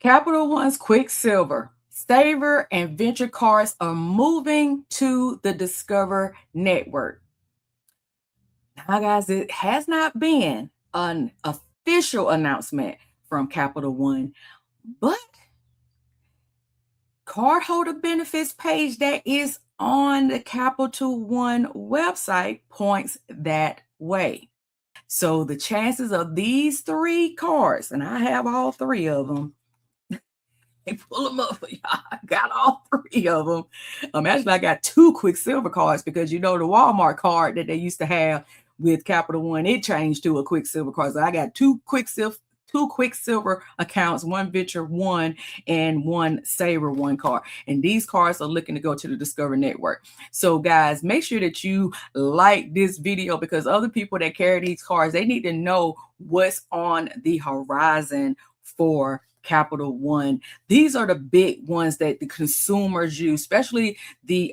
Capital One's Quicksilver, Savor, and Venture cards are moving to the Discover network. Now, guys, it has not been an official announcement from Capital One, but cardholder benefits page that is on the Capital One website points that way. So the chances of these three cards, and I have all three of them, they pull them up for y'all. I got all three of them. Actually, I got two Quicksilver cards because the Walmart card that they used to have with Capital One, it changed to a Quicksilver card. So I got two Quicksilver accounts, one Venture One and one Savor One card. And these cards are looking to go to the Discover Network. So guys, make sure that you like this video because other people that carry these cards, they need to know what's on the horizon for Capital One. These are the big ones that the consumers use, especially the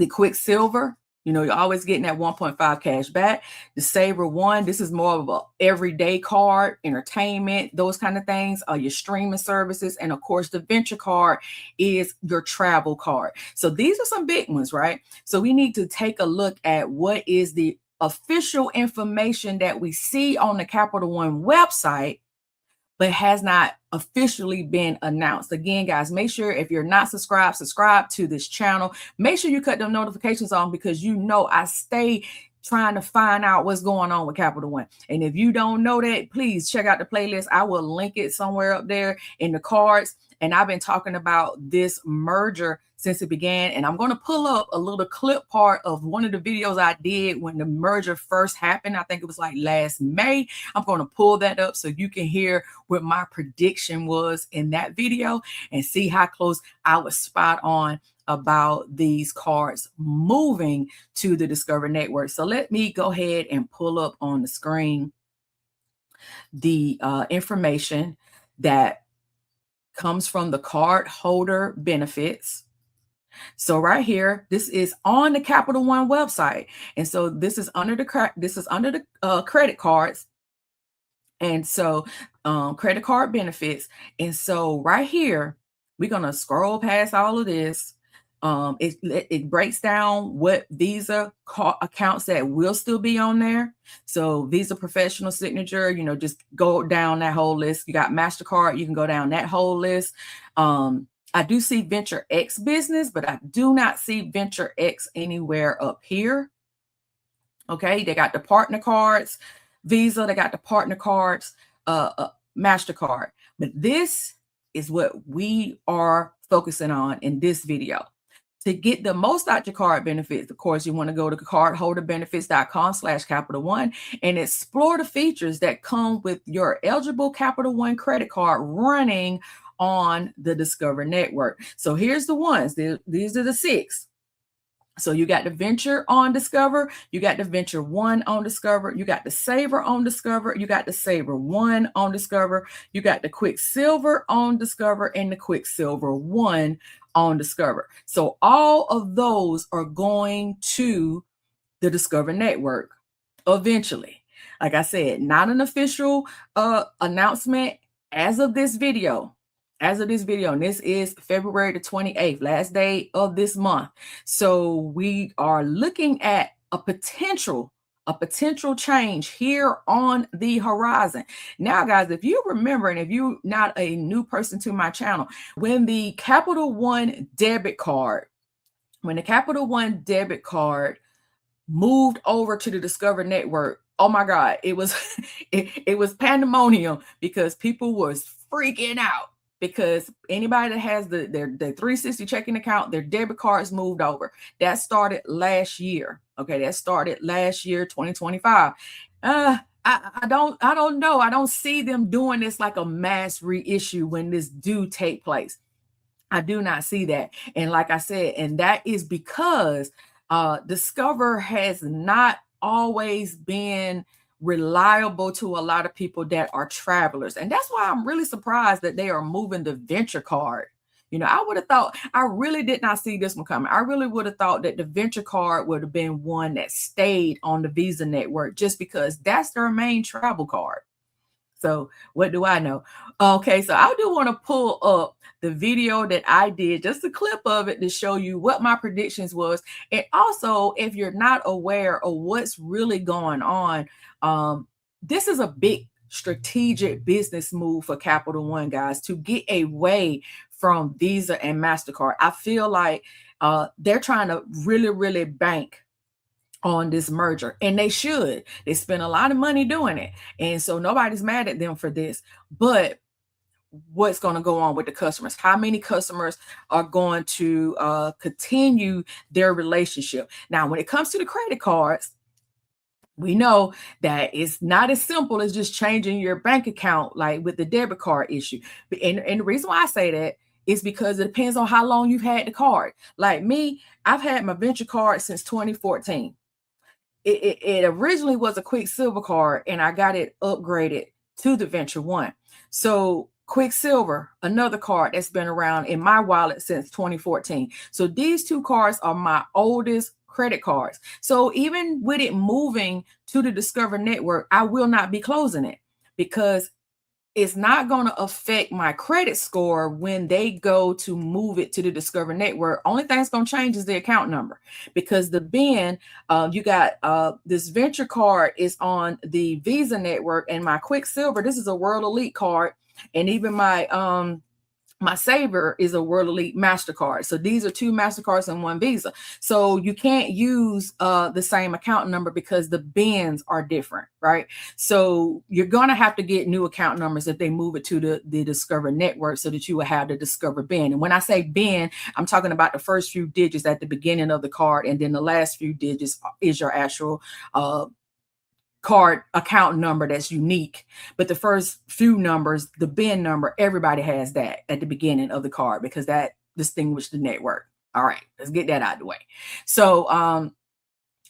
Quicksilver. You're always getting that 1.5 cash back. The Savor One, this is more of a everyday card, entertainment, those kind of things, your streaming services. And of course, the Venture card is your travel card. So these are some big ones, right? So we need to take a look at what is the official information that we see on the Capital One website, but has not officially been announced. Again, guys, make sure if you're not subscribed, subscribe to this channel. Make sure you cut them notifications on because I stay trying to find out what's going on with Capital One. And if you don't know that, please check out the playlist. I will link it somewhere up there in the cards. And I've been talking about this merger since it began. And I'm going to pull up a little clip part of one of the videos I did when the merger first happened. I think it was like last May. I'm going to pull that up so you can hear what my prediction was in that video and see how close I was spot on about these cards moving to the Discover Network. So let me go ahead and pull up on the screen the information that comes from the card holder benefits. So right here, this is on the Capital One website. And so this is under the credit cards. And so credit card benefits. And so right here, we're going to scroll past all of this. It breaks down what Visa accounts that will still be on there. So Visa Professional Signature, just go down that whole list. You got MasterCard, you can go down that whole list. I do see Venture X Business, but I do not see Venture X anywhere up here. Okay, they got the partner cards, Visa, they got the partner cards, MasterCard. But this is what we are focusing on in this video. To get the most out your card benefits, of course, you want to go to cardholderbenefits.com/Capital One and explore the features that come with your eligible Capital One credit card running on the Discover Network. So here's the ones. These are the 6. So you got the Venture on Discover, you got the Venture One on Discover, you got the Savor on Discover, you got the Savor One on Discover, you got the Quicksilver on Discover, and the Quicksilver One on Discover. So all of those are going to the Discover Network eventually. Like I said, not an official announcement as of this video. And this is February the 28th, last day of this month. So we are looking at a potential change here on the horizon. Now, guys, if you remember, and if you're not a new person to my channel, when the Capital One debit card moved over to the Discover Network, oh my God, it was it was pandemonium because people was freaking out. Because anybody that has their 360 checking account, their debit cards moved over. That started last year. Okay, that started last year, 2025. I don't know. I don't see them doing this like a mass reissue when this do take place. I do not see that. And like I said, and that is because Discover has not always been reliable to a lot of people that are travelers. And that's why I'm really surprised that they are moving the Venture card. I would have thought, I really did not see this one coming. I really would have thought that the Venture card would have been one that stayed on the Visa network just because that's their main travel card. So what do I know? Okay, so I do want to pull up the video that I did, just a clip of it to show you what my predictions was. And also, if you're not aware of what's really going on, this is a big strategic business move for Capital One, guys, to get away from Visa and MasterCard. I feel like they're trying to really, really bank on this merger, and they should. They spend a lot of money doing it, and so nobody's mad at them for this. But what's going to go on with the customers? How many customers are going to continue their relationship? Now, when it comes to the credit cards, we know that it's not as simple as just changing your bank account like with the debit card issue. And the reason why I say that is because it depends on how long you've had the card. Like me, I've had my Venture card since 2014. It originally was a Quicksilver card, and I got it upgraded to the Venture One. So Quicksilver, another card that's been around in my wallet since 2014. So these two cards are my oldest credit cards. So even with it moving to the Discover network, I will not be closing it because it's not going to affect my credit score when they go to move it to the Discover network. Only thing that's going to change is the account number, because the BIN, you got this Venture card is on the Visa network, and my Quicksilver, this is a World Elite card, and even my Savor is a World Elite MasterCard. So these are two MasterCards and one Visa. So you can't use the same account number because the bins are different, right? So you're going to have to get new account numbers if they move it to the Discover network so that you will have the Discover bin. And when I say bin, I'm talking about the first few digits at the beginning of the card, and then the last few digits is your actual card account number that's unique. But the first few numbers, the bin number, everybody has that at the beginning of the card because that distinguishes the network. All right, let's get that out of the way. So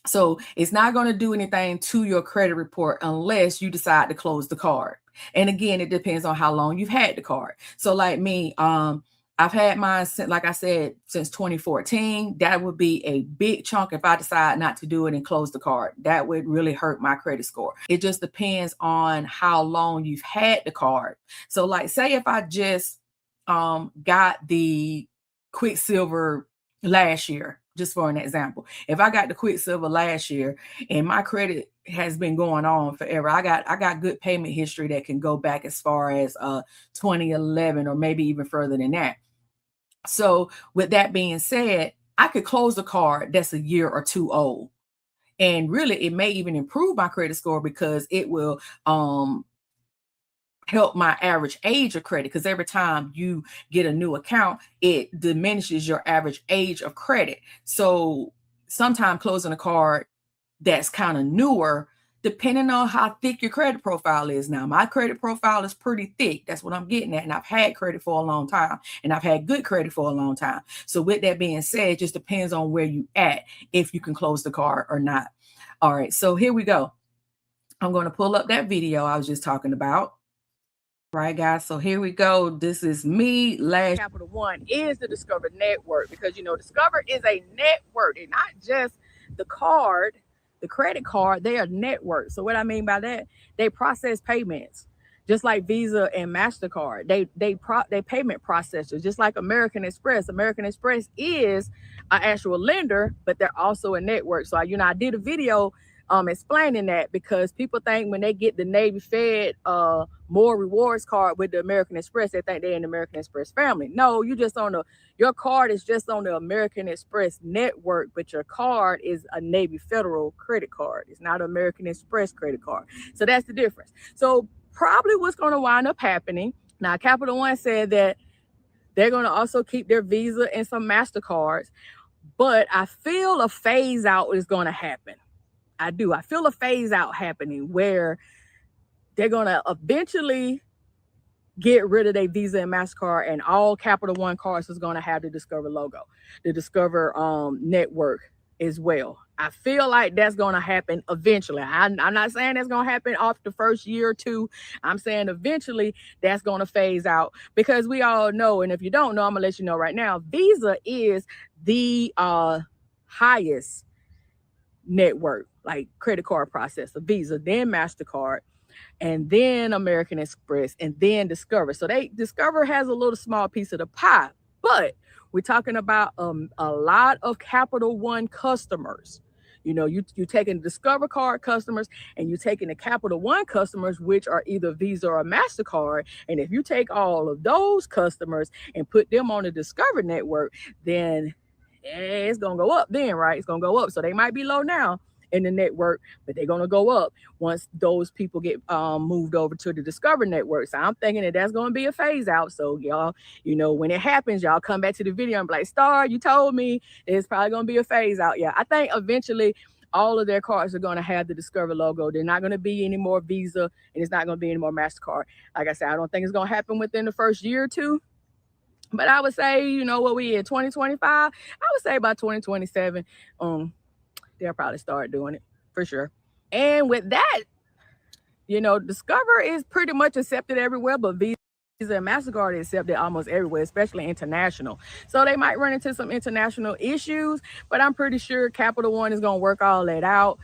so it's not going to do anything to your credit report unless you decide to close the card. And again, it depends on how long you've had the card. So like me, I've had mine, like I said, since 2014. That would be a big chunk if I decide not to do it and close the card. That would really hurt my credit score. It just depends on how long you've had the card. So like, say if I just got the Quicksilver last year, just for an example. If I got the Quicksilver last year and my credit has been going on forever, I got good payment history that can go back as far as 2011 or maybe even further than that. So with that being said, I could close a card that's a year or two old. And really, it may even improve my credit score because it will help my average age of credit, because every time you get a new account, it diminishes your average age of credit. So sometimes closing a card that's kind of newer, depending on how thick your credit profile is. Now, my credit profile is pretty thick. That's what I'm getting at. And I've had credit for a long time, and I've had good credit for a long time. So with that being said, it just depends on where you at, if you can close the card or not. All right, so here we go. I'm going to pull up that video I was just talking about. Right, guys. So here we go. This is me last. Capital One is the Discover network, because, you know, Discover is a network and not just the card, the credit card. They are network. So what I mean by that, they process payments just like Visa and MasterCard. They payment processors, just like American Express. American Express is an actual lender, but they're also a network. So, you know, I did a video explaining that, because people think when they get the Navy Fed more rewards card with the American Express, they think they're in the American Express family. No, you just on your card is just on the American Express network, but your card is a Navy Federal credit card. It's not an American Express credit card. So that's the difference. So probably what's going to wind up happening. Now, Capital One said that they're going to also keep their Visa and some MasterCards, but I feel a phase out is going to happen. I do. I feel a phase out happening where they're going to eventually get rid of their Visa and MasterCard, and all Capital One cards is going to have the Discover logo, the Discover network as well. I feel like that's going to happen eventually. I'm not saying that's going to happen off the first year or two. I'm saying eventually that's going to phase out, because we all know, and if you don't know, I'm going to let you know right now, Visa is the highest network, like credit card processor, Visa, then MasterCard. and then American Express, and then Discover. So Discover has a little small piece of the pie, but we're talking about a lot of Capital One customers. You taking Discover card customers and you taking the Capital One customers, which are either Visa or Mastercard. And if you take all of those customers and put them on the Discover network, then it's gonna go up. Then, right? It's gonna go up. So they might be low now in the network, but they're gonna go up once those people get moved over to the Discover network. So I'm thinking that that's gonna be a phase out. So y'all, when it happens, y'all come back to the video and be like, Starr, you told me it's probably gonna be a phase out. Yeah, I think eventually all of their cards are going to have the Discover logo. They're not going to be any more Visa, and it's not going to be any more MasterCard. Like I said, I don't think it's going to happen within the first year or two. But I would say, what we in 2025, I would say by 2027, they'll probably start doing it for sure. And with that, Discover is pretty much accepted everywhere, but Visa and Mastercard is accepted almost everywhere, especially international. So they might run into some international issues, but I'm pretty sure Capital One is going to work all that out.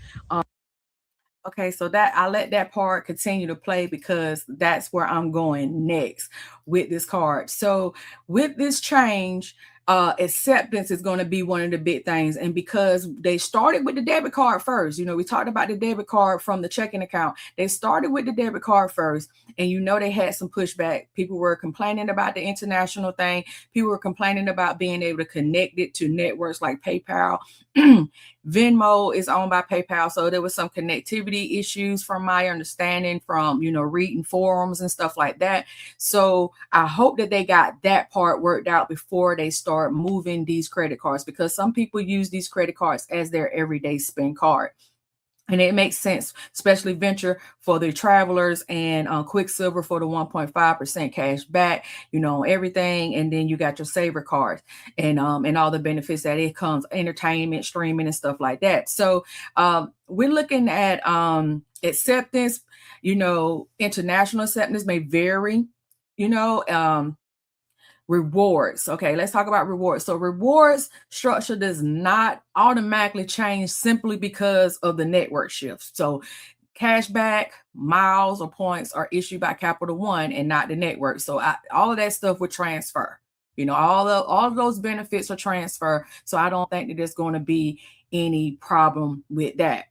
Okay, so that I let that part continue to play because that's where I'm going next with this card. So with this change, acceptance is going to be one of the big things. And because they started with the debit card first, we talked about the debit card from the checking account. They started with the debit card first, and they had some pushback. People were complaining about the international thing. People were complaining about being able to connect it to networks like PayPal. Venmo is owned by PayPal, so there was some connectivity issues from my understanding from, reading forums and stuff like that. So I hope that they got that part worked out before they start moving these credit cards, because some people use these credit cards as their everyday spend card. And it makes sense, especially Venture for the travelers and Quicksilver for the 1.5% cash back, everything. And then you got your Savor cards and all the benefits that it comes, entertainment, streaming, and stuff like that. So we're looking at acceptance, international acceptance may vary, rewards. Okay, let's talk about rewards. So rewards structure does not automatically change simply because of the network shift. So cashback, miles, or points are issued by Capital One and not the network. So all of that stuff would transfer. All of those benefits are transfer. So I don't think that there's going to be any problem with that.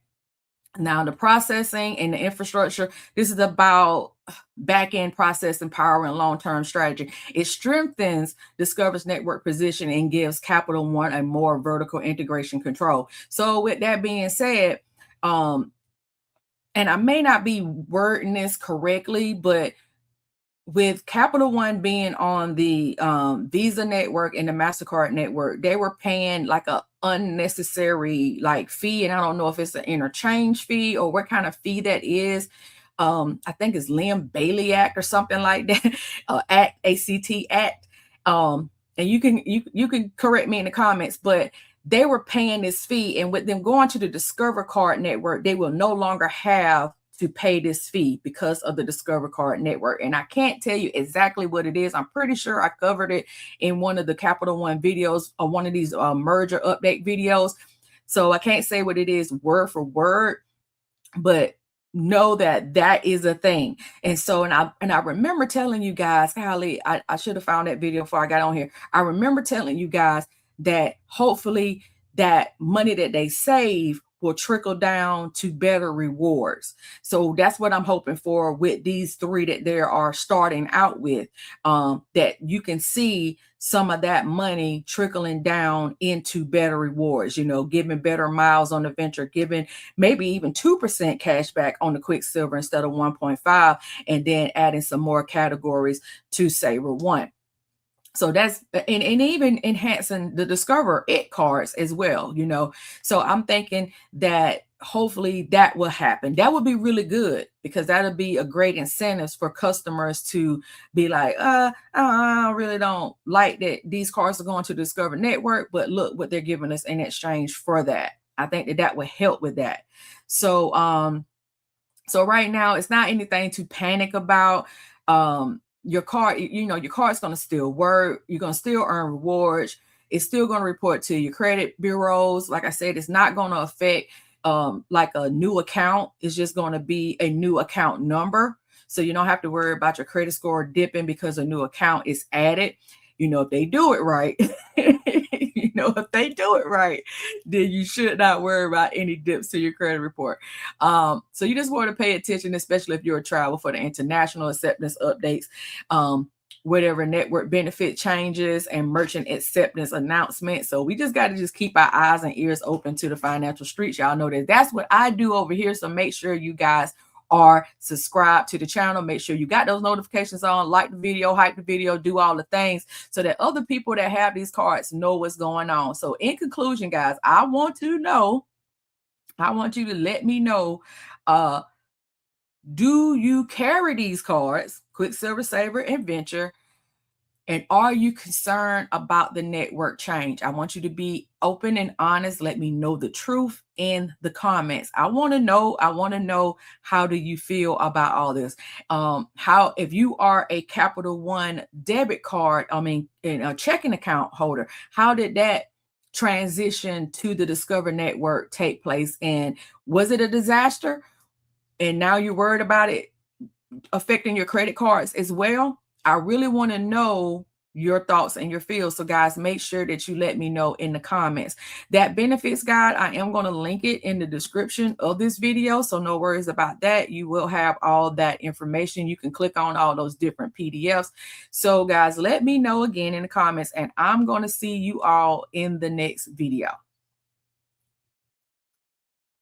Now, the processing and the infrastructure, this is about back-end processing power and long-term strategy. It strengthens Discover's network position and gives Capital One a more vertical integration control. So with that being said, and I may not be wording this correctly, but with Capital One being on the Visa network and the MasterCard network, they were paying like a unnecessary fee. And I don't know if it's an interchange fee or what kind of fee that is. I think it's Liam Bailey Act or something like that, ACT Act. And you can correct me in the comments, but they were paying this fee. And with them going to the Discover Card network, they will no longer have to pay this fee because of the Discover Card network. And I can't tell you exactly what it is. I'm pretty sure I covered it in one of the Capital One videos or one of these merger update videos. So I can't say what it is word for word, but know that that is a thing. And so, and I remember telling you guys, golly, I should have found that video before I got on here. I remember telling you guys that hopefully that money that they save will trickle down to better rewards. So that's what I'm hoping for with these three that they are starting out with, that you can see some of that money trickling down into better rewards, giving better miles on the Venture, giving maybe even 2% cash back on the Quicksilver instead of 1.5, and then adding some more categories to Savor One. So that's, and even enhancing the Discover It cards as well, So I'm thinking that hopefully that will happen. That would be really good because that'll be a great incentive for customers to be like, I really don't like that these cards are going to Discover Network, but look what they're giving us in exchange for that. I think that would help with that. So, so right now it's not anything to panic about. Your card, your card's going to still work. You're going to still earn rewards. It's still going to report to your credit bureaus. Like I said, it's not going to affect like a new account is just going to be a new account number. So you don't have to worry about your credit score dipping because a new account is added. If they do it right, if they do it right, then you should not worry about any dips to your credit report. So you just want to pay attention, especially if you're a travel, for the international acceptance updates, whatever network benefit changes and merchant acceptance announcements. So we just got to just keep our eyes and ears open to the financial streets. Y'all know that that's what I do over here. So make sure you guys are subscribed to the channel. Make sure you got those notifications on, like the video, hype the video, do all the things so that other people that have these cards know what's going on. So in conclusion, guys, I want you to let me know, do you carry these cards, Quicksilver, Savor, and Venture? And are you concerned about the network change? I want you to be open and honest. Let me know the truth in the comments. I want to know how do you feel about all this? How, if you are a Capital One debit card, in a checking account holder, how did that transition to the Discover network take place? And was it a disaster? And now you're worried about it affecting your credit cards as well? I really want to know your thoughts and your feels. So guys, make sure that you let me know in the comments. That benefits guide, I am going to link it in the description of this video. So no worries about that. You will have all that information. You can click on all those different PDFs. So guys, let me know again in the comments, and I'm going to see you all in the next video.